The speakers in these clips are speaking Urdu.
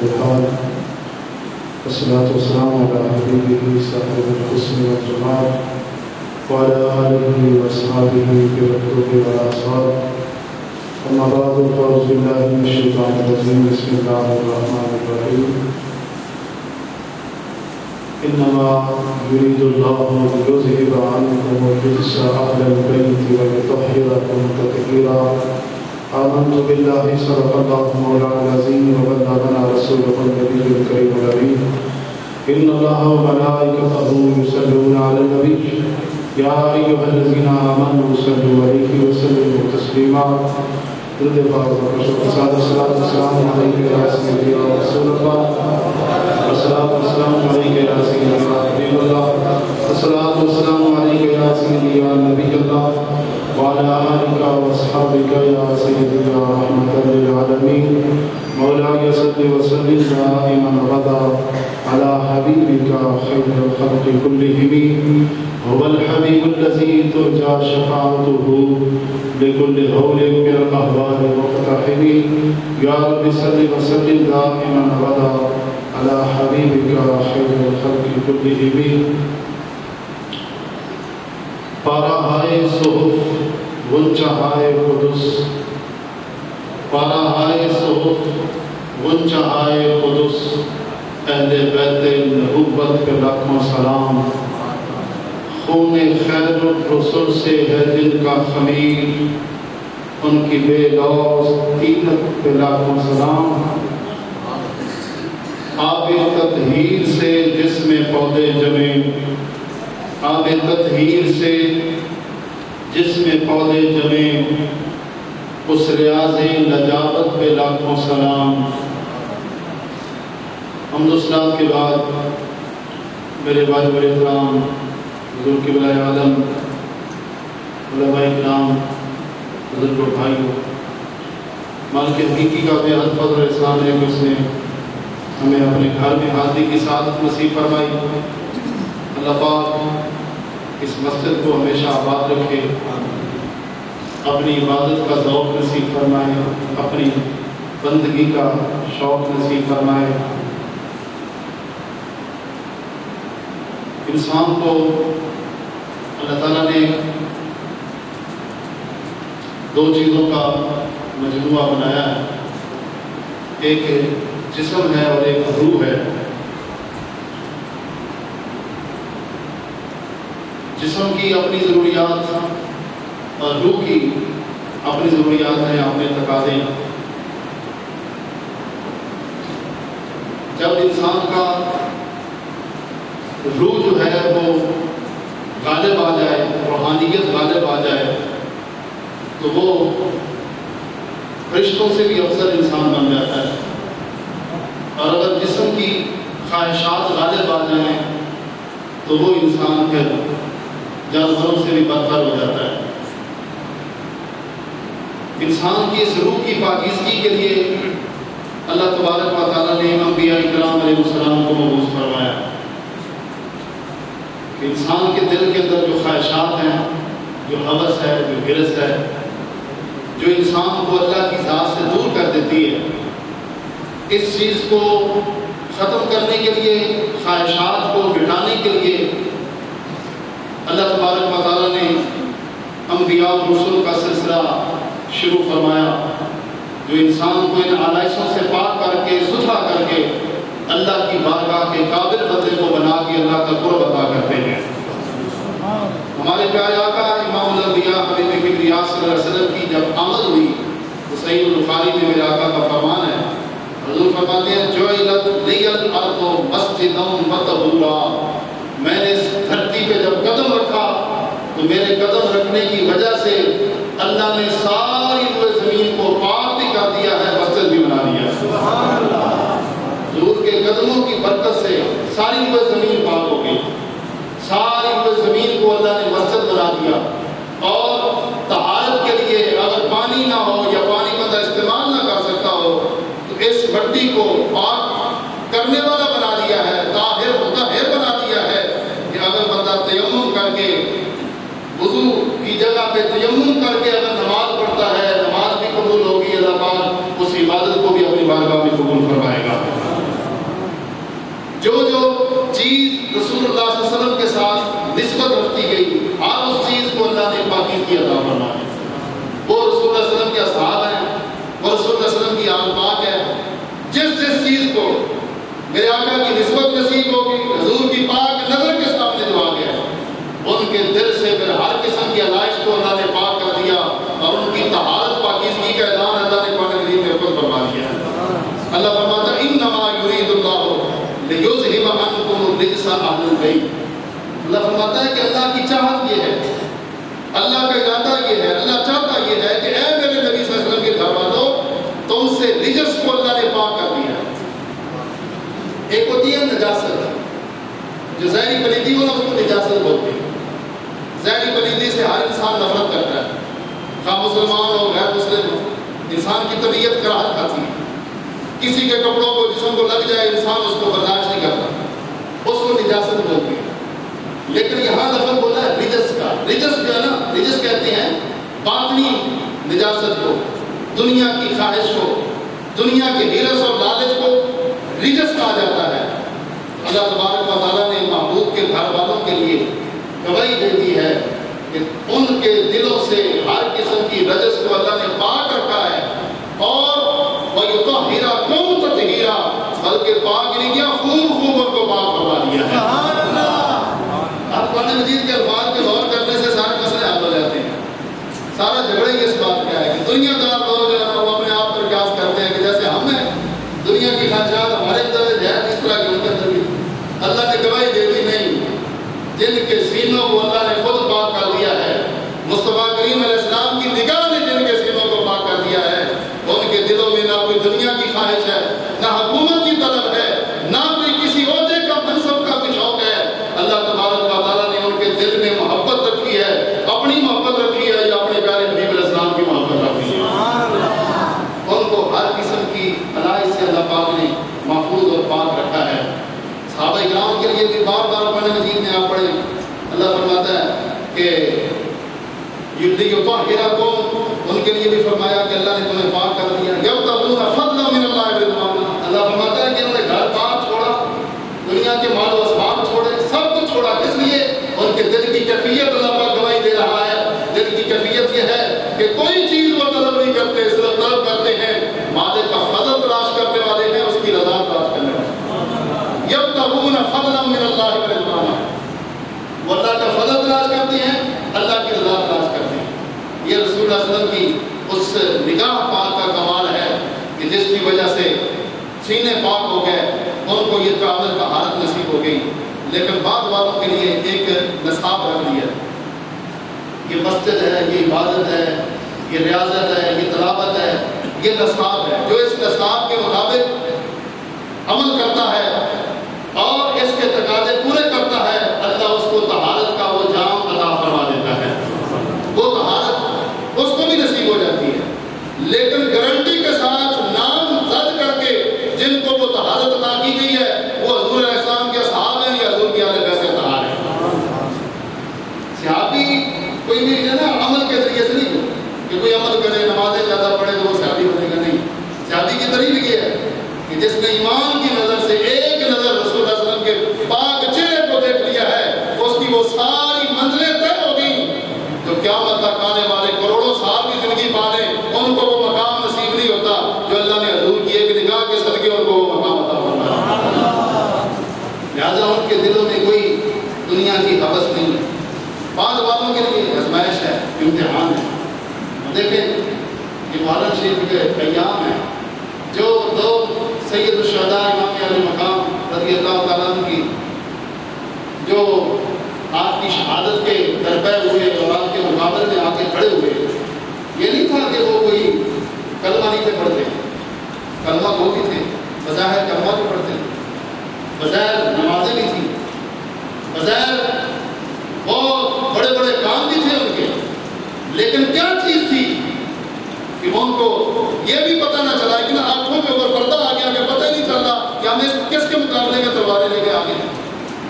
الحال والصلاة والسلام على حبيبه صاحب الحسن والجمال وعلى آله وأصحابه بالرحمة والآثار. أما بعد فأعوذ بالله من الشيطان الرجيم. بسم الله الرحمن الرحيم. إنما يريد الله ليذهب عنكم الرجس أهل البيت ويطهركم تطهيرا. آمنت بالله صدق الله مولانا العظيم وبلغنا رسوله النبي الكريم الأمين. إن الله وملائكته يصلون على النبي يا أيها الذين آمنوا صلوا عليه وسلموا تسليما. درود پاک والسلام عليك يا سيدي يا رسول الله. والصلاة والسلام عليك يا سيدي يا حبيب الله. والصلاة والسلام عليك يا سيدي يا نبي الله وعلى آلك وأصحابك يا سيدي يا رحمة للعالمين. مولاي صل وسلم دائما أبدا على حبيبك خير الخلق كلهم. هو الحبيب الذي ترجى شفاعته لكل هول من الأهوال مقتحم. يا رب صل وسلم دائما أبدا على حبيبك خير الخلق كلهم. پارا ہائے صحف غنچہ ہائے قدس، پارا ہائے صحف غنچہ ہائے قدس، اہل بیت نبوت پہ لاکھوں سلام. خون خیر الرسل سے ہے دل کا خمیر، ان کی بے لوز طینت پہ لاکھوں سلام. آب تطہیر سے جس میں پودے جمے، آب تطہیر سے جس میں پودے جمے، اس ریاض نجابت پہ لاکھوں سلام. حمد و ثنا کے بعد میرے واجب احترام حضور قبلہ عالم، علماء اکرام، بزرگ و بھائیوں، مالک حقیقی کا بے حد فضل و احسان ہے کہ اس نے ہمیں اپنے گھر میں حاضری کی سعادت نصیب فرمائی. اللہ پاک اس مسجد کو ہمیشہ آباد رکھے، اپنی عبادت کا ذوق نصیب فرمائے، اپنی بندگی کا شوق نصیب فرمائے. انسان کو اللہ تعالیٰ نے دو چیزوں کا مجموعہ بنایا ہے، ایک جسم ہے اور ایک روح ہے. جسم کی اپنی ضروریات اور روح کی اپنی ضروریات ہیں، اپنے تقاضے. جب انسان کا روح جو ہے وہ غالب آ جائے، روحانیت غالب آ جائے، تو وہ فرشتوں سے بھی افضل انسان بن جاتا ہے. اور اگر جسم کی خواہشات غالب آ جائیں تو وہ انسان پھر جانوروں سے بھی بدتر ہو جاتا ہے. انسان کی اس روح کی پاکیزگی کے لیے اللہ تبارک و تعالیٰ نے انبیاء کرام علیہ السلام کو مبعوث فرمایا کہ انسان کے دل کے اندر جو خواہشات ہیں، جو ہوس ہے، جو غرض ہے، جو انسان کو اللہ کی ذات سے دور کر دیتی ہے، اس چیز کو ختم کرنے کے لیے، خواہشات کو مٹانے کے لیے اللہ تبارک و تعالیٰ نے انبیاء و رسول کا سلسلہ شروع فرمایا، جو انسان کو ان آلائشوں سے پاک کر کے، ستھرا کر کے اللہ کی بارگاہ کے قابل بندے کو بنا کے اللہ کا قرب عطا کرتے ہیں. ہمارے پیارے آقا امام الانبیاء حبیب کبریا صلی اللہ علیہ وسلم کی جب آمد ہوئی تو صحیح البخاری میں میرے آقا کا فرمان ہے، حضور فرماتے ہیں جعلت لی الارض مسجدا وطہورا. میں نے اس دھرتی پہ جب قدم رکھا تو میرے قدم رکھنے کی وجہ سے اللہ نے ساری روئے زمین کو پاک بھی کر دیا ہے، مسجد بھی بنا دیا ہے. حضور کے قدموں کی برکت سے ساری روئے زمین پاک ہو گئی، ساری روئے زمین کو اللہ نے مسجد بنا دیا. اور طہارت کے لیے اگر پانی نہ ہو یا پانی بندہ استعمال نہ کر سکتا ہو تو اس مٹی کو پاک کرنے والا بنا دیا ہے، طاہر مطہر بنا دیا ہے کہ اگر بندہ تیمم کر کے وضو کی جگہ پہ تیمم کر کے اگر نماز پڑھتا ہے، نماز بھی قبول ہوگی. اللہ پاک اس عبادت کو بھی اپنی بارگاہ میں قبول فرمائے گا. چیز رسول اللہ صلی اللہ علیہ وسلم کے ساتھ نسبت رکھتی گئی، ہر اس چیز کو اللہ نے پاکیزگی عطا فرمائی۔ وہ رسول اللہ صلی اللہ علیہ وسلم کے اصحاب ہیں، وہ رسول اللہ صلی اللہ علیہ وسلم کی آل پاک ہے۔ جس جس چیز کو میرے آقا کی نسبت نصیب ہوگی، حضور کی پاک نظر کے سامنے جو آ گیا، ان کے دل سے پھر ہر قسم کی علائش کو اللہ نے پاک کر دیا، اور ان کی طہارت پاکیزگی کا اعلان اللہ نے قرآن کریم میں خود فرما دیا ہے۔ اللہ فرماتا ہے انما یرید اللہ لیذہب عنکم الرجس اہل البیت۔ اللہ فرماتا ہے کہ اللہ کی چاہت یہ ہے، اللہ کا ارادہ یہ ہے، اللہ چاہتا یہ ہے کہ اے میرے نبی صلی اللہ علیہ وسلم کے گھر والوں، تم سے رجس کو اللہ نے پاک کر دیا۔ ایک ہوتی ہے نجاست، جو ظاہری پلیدی ہو نا اس کو نجاست بولتے ہیں۔ ظاہری پلیدی سے ہر انسان نفرت کرتا ہے، خواہ مسلمان ہو غیر مسلم ہو، انسان کی طبیعت کراہت کھاتی ہے۔ کسی کے کپڑوں کو جسم کو لگ جائے انسان اس کو برداشت نہیں کرتا، اس کو نجاست بولتے ہیں۔ لیکن یہاں لفظ بولا ہے رجس کا۔ رجس جو ہے نا، رجس کہتے ہیں باطنی نجاست کو، دنیا کی خواہش کو، دنیا کے ہرس اور لالچ کو رجس کہا جاتا ہے۔ اللہ تبارک و تعالیٰ نے محبوب کے گھر والوں کے لیے گواہی دے دی ہے کہ ان کے دلوں سے ہر قسم کی رجس کو اللہ نے پاک رکھا ہے، اور وَيُطَهِّرَكُمْ تَطْهِيرًا، بلکہ پاک نہیں کیا، خوب خوب ان کو پاک فرما دیا ہے۔ آپ قرآن مجید کے الفاظ پہ غور کرنے سے سارے مسئلے حل ہو جاتے ہیں۔ سارا جھگڑا ہی اس بات کا ہے کہ دنیا دار لوگ جو ہے نا وہ اپنے آپ پر قیاس کرتے ہیں کہ جیسے ہم ہیں، دنیا کی خواہشات ہمارے اندر ہے، اس طرح کی ان کے اندر بھی۔ اللہ نے گواہی دے دی نہیں، جن کے سینوں کو اللہ نے خود پاک کر دیا ہے، مصطفیٰ کریم علیہ السلام کی نگاہ نے جن کے سینوں کو پاک کر دیا ہے، ان کے دلوں میں نہ کوئی دنیا کی خواہش ہے، نہ حکومت کی طلب ہے، نہ کوئی کسی عہدے کا منصب کا کچھ شوق ہے۔ اللہ تبارک و تعالیٰ نے ان کے دل میں محبت رکھی ہے، اپنی محبت رکھی ہے یا اپنے پیارے نبی علیہ السلام کی محبت رکھی ہے۔ ان کو ہر قسم کی بلائی سے اللہ پاک نے محفوظ اور پاک رکھا ہے۔ صحابہ کرام کے لیے بھی بار بار قرآن مجید میں آپ پڑھیں، اللہ فرماتا ہے کہ یطہرکم، ان کے لیے بھی فرمایا کہ اللہ نے تمہیں پاک کر دیا۔ یبتغون فضلا من اللہ ورضوانا، اللہ فرماتا ہے کہ انہوں نے گھر بار چھوڑا، دنیا کے مال و اسباب چھوڑے، سب کچھ چھوڑا، کس لیے؟ ان کے دل کی کیفیت اللہ پاک گواہی دے رہا ہے۔ دل کی کیفیت یہ ہے کہ کوئی چیز وہ طلب نہیں کرتے، صرف طلب کرتے ہیں مادے کا فضل تلاش کرنے والے ہیں، اس کی رضا تلاش کرنے والے ہیں۔ یبتغون فضلا من اللہ ورضوانا، وہ اللہ کا فضل تلاش کرتے ہیں، اللہ کی رضا تلاش کرتے ہیں۔ یہ رسول اللہ صلی اللہ علیہ وسلم کی اس نگاہ پاک کا کمال ہے کہ جس کی وجہ سے سینے پاک ہو گئے، ان کو یہ کامل طہارت نصیب ہو گئی۔ لیکن بعض والوں کے لیے ایک نصاب رکھ دیا، یہ مسجد ہے، یہ عبادت ہے، یہ ریاضت ہے، یہ تلاوت ہے، یہ نصاب ہے۔ جو اس نصاب کے مطابق عمل کرتا ہے اور اس کے تقاضے پورے کرتا ہے، اللہ اس کو طہارت کا وہ جام عطا فرما دیتا ہے، وہ طہارت اس کو بھی نصیب ہو جاتی ہے۔ لیکن گارنٹی کے ساتھ نام زد کر کے جن کو وہ طہارت عطا کی گئی ہے وہ حضور علیہ السلام کے اصحاب ہیں یا حضور کی آل بیت سے طہار ہیں۔ صحابی کوئی بھی ہے نا عمل کے ذریعے سے نہیں کہ کوئی عمل کرے، نمازیں زیادہ پڑھے تو وہ صحابی بنے گا، نہیں۔ صحابی کی تعریف یہ ہے کہ جس نے ایمان کی نظر سے ایک نظر رسول اللہ صلی اللہ علیہ وسلم کے پاک چہرے کو دیکھ لیا ہے، اس کی وہ ساری منزلیں طے ہو گئی جو قیامت تک آنے والے کروڑوں سال کی زندگی پالے، ان کو وہ مقام نصیب نہیں ہوتا جو اللہ نے حضور کی ایک نگاہ کے صدقے ان کو وہ مقام عطا فرمایا۔ لہٰذا ان کے دلوں میں کوئی دنیا کی حوث نہیں ہے۔ بعض والوں کے لیے آزمائش ہے، امتحان ہے۔ دیکھیں یہ محرم شریف کے ایام ہیں، جو دو سید الشہداء امام علی مقام رضی اللہ تعالیٰ عنہ کی جو آپ کی شہادت کے درپے ہوئے اور آپ کے مقابلے میں آ کے کھڑے ہوئے، یہ نہیں تھا کہ وہ کوئی کلمہ نہیں تھے پڑھتے، کلمہ وہ بھی تھے، بظاہر کلمہ بھی پڑھتے تھے، بظاہر نمازیں بھی تھیں، بظاہر بہت بڑے بڑے کام بھی تھے ان کے، لیکن کیا چیز تھی کہ ان کو یہ بھی پتہ نہ چلا کہ آنکھوں کے اوپر پردہ آ گیا کہ پتہ ہی نہیں چل رہا کہ ہمیں کس کے مقابلے میں تلواریں لے کے آگے ہیں۔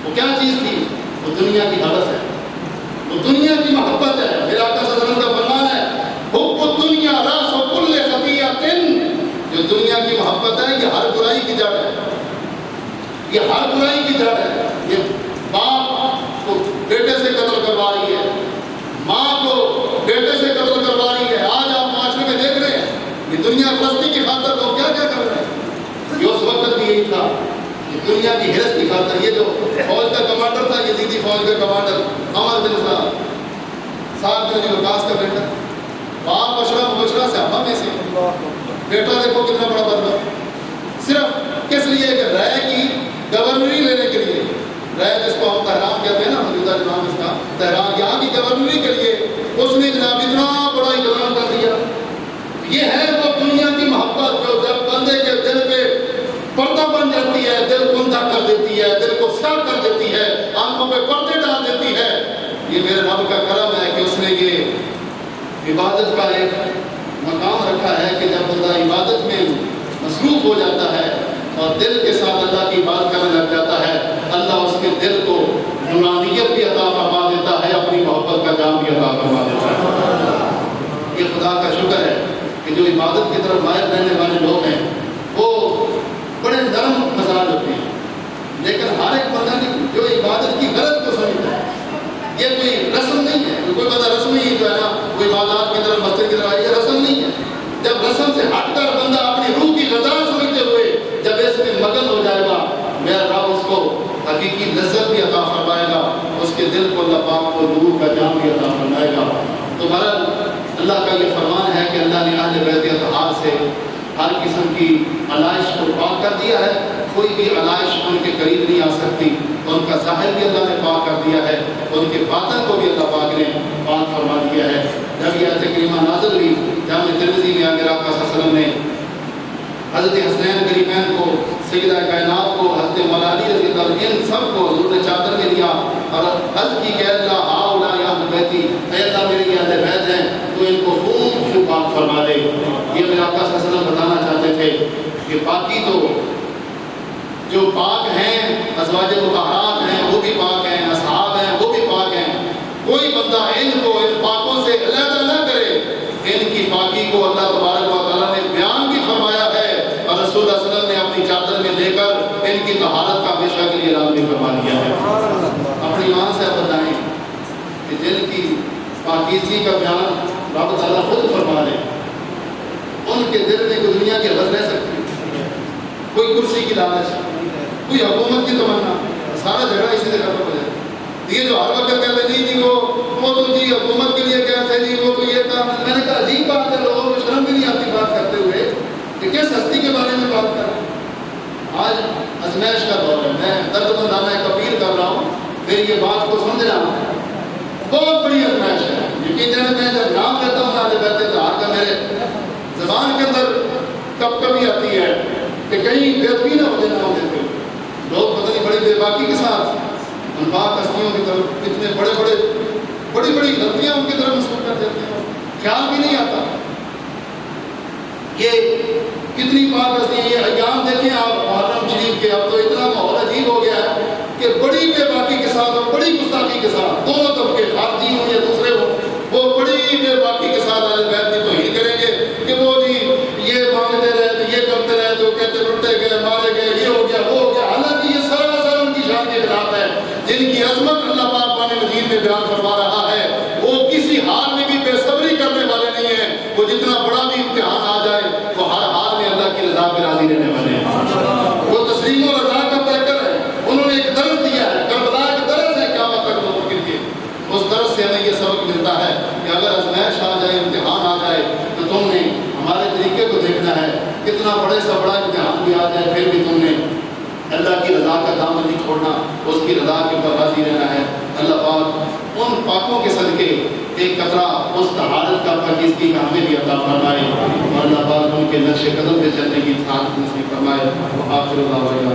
وہ کیا چیز تھی؟ وہ دنیا کی حوث ہے، وہ دنیا کی محبت ہے۔ میرے آقا صلی اللہ علیہ وسلم کا فرمان ہے حب الدنیا راس کل خطیئۃ، جو دنیا کی محبت ہے یہ ہر برائی کی جڑ ہے، یہ ہر برائی کی جڑ ہے۔ نہیں تھا کہ دنیا کی ہرس کی خاطر یہ جو فوج کا کمانڈر تھا، یزیدی فوج کا کمانڈر عمر بن سعد بن ابی وقاص کا بیٹا، باپ اشرف مبشرہ صحابہ میں سے، بیٹا دیکھو کتنا بڑا بدبخت، صرف کس لیے کہ رائے کی گورنری لینے کے لیے، رائے جس کو ہم تہران کہتے ہیں نا، موجودہ نام اس کا تہران، یہاں کی گورنری کے لیے اس نے جناب اتنا بڑا اقدام کر دیا۔ یہ ہے وہ دنیا کی محبت جو جب بندے کے دل پہ پردہ بن جاتی ہے، دل گندہ کر دیتی ہے، دل کو سیاہ کر دیتی ہے، آنکھوں پہ پردے ڈال دیتی ہے۔ یہ میرے رب کا کرم ہے کہ اس نے یہ عبادت کا ایک مقام رکھا ہے کہ جب بندہ عبادت میں مصروف ہو جاتا ہے اور دل کے ساتھ اللہ کی بات کرنے لگ جاتا ہے، اللہ اس کے دل کو نورانیت بھی عطا فرما دیتا ہے، اپنی محبت کا جام بھی عطا فرما دیتا ہے۔ یہ خدا کا شکر ہے کہ جو عبادت کی طرف مائل رہنے والے لوگ ہیں وہ بڑے نرم مزاج ہوتے ہیں، لیکن ہر ایک بندہ جو عبادت کی غرض کو سمجھتا ہے، یہ کوئی رسم نہیں ہے، کوئی بندہ رسمی جو ہے نا وہ عبادات کی طرف مسجد کی طرف، یہ رسم نہیں ہے۔ جب رسم سے ہٹ کر بندہ اپنی روح کی غذا سمجھتے ہوئے جب اس میں مگن ہو جائے گا، میرا رب اس کو حقیقی لذت بھی عطا فرمائے گا، اس کے دل کو اللہ پاک کو نور کا جام بھی عطا فرمائے گا۔ تو بہرحال اللہ کا یہ فرمان ہے کہ اللہ نے اہل بیت اطہار سے ہر قسم کی علائش کو پاک کر دیا ہے، کوئی بھی علائش ان کے قریب نہیں آ سکتی، ان کا ظاہر بھی اللہ نے پاک کر دیا ہے، ان کے باطن کو بھی اللہ پاک نے پاک فرما دیا ہے۔ جب یہ آیت کریمہ نازل ہوئی، جامع ترمذی میں آگے آپ صلی اللہ علیہ وسلم نے حضرت حسنین کریمین کو، سیدہ کائنات کو، حضرت مولا علی رضی اللہ عنہ، ان سب کو حضور نے چادر میں لیا اور عرض کی کہ اللہ ہؤلاء اہل بیتی، اے اللہ میرے یہ اہل بیت ہیں تو ان کو خوب خوب پاک فرما دے۔ یہ میرے آقا صلی اللہ علیہ وسلم بتانا چاہتے تھے کہ باقی تو جو پاک ہیں، ازواج مطہرات ہیں وہ بھی پاک ہیں، اصحاب ہیں وہ بھی پاک ہیں، کوئی بندہ ان کو ان پاکوں سے علیحدہ نہ کرے۔ ان کی پاکی کو اللہ تبارک و تعالیٰ نے بیان بھی فرمایا ہے اور رسول اللہ صلی اللہ علیہ وسلم نے اپنی چادر میں لے کر ان کی طہارت کا ہمیشہ کے لیے اعلان بھی فرما دیا ہے۔ اپنی ایمان سے آپ بتائیں کہ دل کی پاکیزگی کا بیان رب تعالیٰ خود فرما دے، ان کے دل میں کوئی دنیا کی حوث رہ سکتی ہے، کوئی کرسی کی لالچ، کوئی حکومت کی تمنا، سارا جھگڑا اسی سے ختم ہو جائے۔ یہ جو ہر وقت کہتے ہیں جی وہ تو جی حکومت کے لیے کیا تھے جی وہ تو یہ تھا، میں نے کہا عجیب بات ہے، لوگوں کو شرم بھی نہیں آتی بات کرتے ہوئے کہ کس ہستی کے بارے میں بات کر رہے ہیں۔ آج ازمائش کا دور ہے، میں درد مندانہ ایک اپیل کر رہا ہوں، پھر یہ بات کو سمجھنا بہت بڑی ازمائش ہے۔ یقیناً میں جب نام لیتا ہوں اہل بیت اطہار کا میرے زبان کے اندر کب کبھی آتی ہے کہ کہیں بے ادبی نہ ہو جائے، نہ ہو دیتے لوگ پتہ نہیں بڑی بے باکی کے ساتھ ان پاک ہستیوں کی طرف اتنے بڑی بڑی غلطیاں ان کی طرف منسوخ کر دیتے ہیں، خیال بھی نہیں آتا۔ یہ کتنی پاک ہستیاں، یہ ایام دیکھیں آپ محرم شریف کے، اب تو اتنا ماحول عجیب ہو گیا ہے کہ بڑی بے باکی کے ساتھ اور بڑی گستاخی کے ساتھ دونوں طبقے، خارجی ہوں یا دوسرے ہوں، وہ بڑی بے باکی کے ساتھ اہل بیت کی توہین کریں گے کہ وہ جی یہ مانگتے رہے تو یہ کرتے رہے تو کہتے لٹے گئے، مارے گئے، یہ ہو گیا وہ ہو گیا، حالانکہ یہ سراسر ان کی شان کے خلاف ہے۔ جن کی عظمت اللہ پاک قرآن مجید میں بیان فرما رہا ہے، وہ کسی حال میں بھی بے صبری کرنے والے نہیں ہیں، وہ جتنا بڑا بھی امتحان آ جائے وہ ہر حال میں اللہ کی رضا پہ راضی رہنے والے ہیں۔ وہ تسلیم و رضا کا پیکر ہے، انہوں نے ایک درس دیا ہے، کربلا ایک درس ہے قیامت تک لوگوں کے لیے۔ اس درس سے ہمیں یہ سبق ملتا ہے کہ اگر ازمائش آ جائے، امتحان آ جائے تو تم نے ہمارے طریقے کو دیکھنا ہے، کتنا بڑے سے بڑا امتحان بھی آ جائے پھر بھی تم نے اللہ کی رضا کا دامن نہیں چھوڑنا، اس کی رضا کے اوپر راضی رہنا ہے۔ اللہ پاک ان پاکوں کے صدقے ایک قطرہ اس طہارت کا پاکیزگی کا ہمیں بھی عطا فرمائے اور اللہ پاک ان کے نقش قدم پہ چلنے کی سعادت نصیب فرمائے۔ آخر دعوانا